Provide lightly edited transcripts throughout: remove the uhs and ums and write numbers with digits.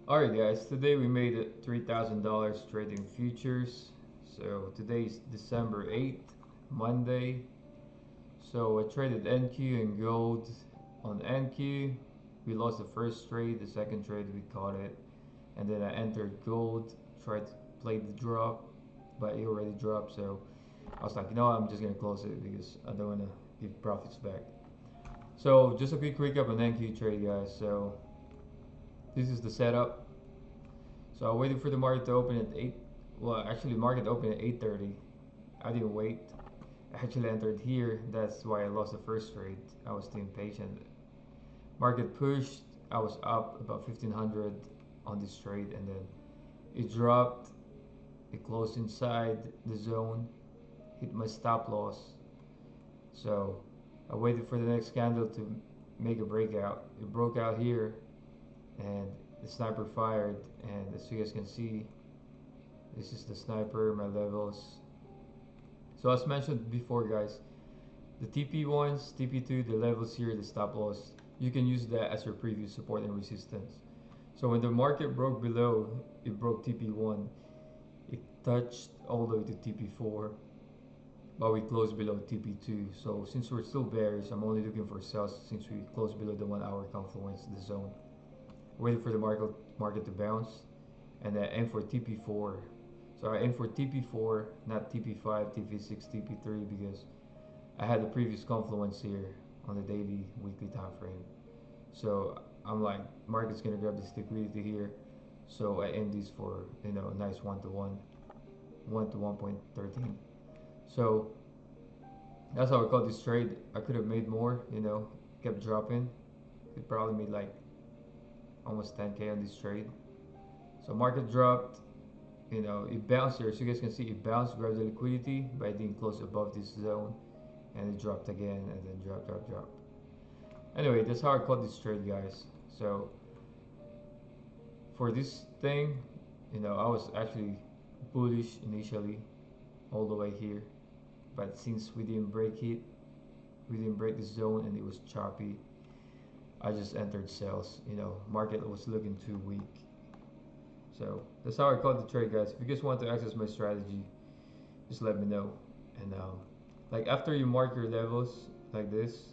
Alright guys, today we made $3,000 trading futures. So today is December 8th, Monday. So I traded NQ and gold on NQ. We lost the first trade, the second trade we caught it. And then I entered gold, tried to play the drop, but it already dropped. So I was like, I'm just gonna close it because I don't wanna give profits back. So just a quick recap on NQ trade guys. So this is the setup. So I waited for the market to open at 8. Well, actually, market opened at 8:30. I didn't wait. I actually entered here. That's why I lost the first trade. I was too impatient. Market pushed. I was up about 1500 on this trade, and then it dropped. It closed inside the zone. Hit my stop loss. So I waited for the next candle to make a breakout. It broke out here, and the sniper fired, and as you guys can see, this is the sniper, my levels. So as mentioned before guys, the TP1s, TP2, the levels here, the stop loss, you can use that as your previous support and resistance. So when the market broke below, it broke TP1, it touched all the way to TP4, but we closed below TP2. So since we're still bearish, I'm only looking for sales since we closed below the 1 hour confluence, the zone. Waiting for the market to bounce, and I aim for TP4. So I aim for TP4, not TP5, TP6, TP3, because I had the previous confluence here on the daily, weekly time frame. So I'm like, market's gonna grab this liquidity here. So I aim these for a nice 1 to 1, 1 to 1.13. So that's how I caught this trade. I could have made more, kept dropping. Could probably made like almost 10K on this trade. So market dropped, it bounced here. So you guys can see it bounced, grabbed the liquidity, but it didn't close above this zone, and it dropped again, and then drop. Anyway, that's how I caught this trade, guys. So for this thing, I was actually bullish initially, all the way here, but since we didn't break it, we didn't break the zone, and it was choppy, I just entered sales. Market was looking too weak. So that's how I caught the trade, guys. If you guys want to access my strategy, just let me know. And like after you mark your levels like this,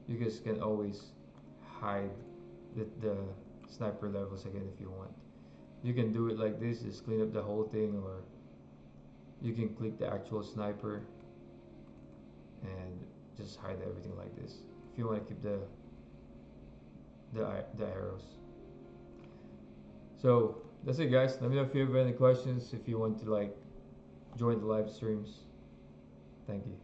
you guys can always hide the sniper levels again if you want. You can do it like this, just clean up the whole thing, or you can click the actual sniper and just hide everything like this if you want to keep the arrows. So that's it guys. Let me know if you have any questions, if you want to like join the live streams. Thank you.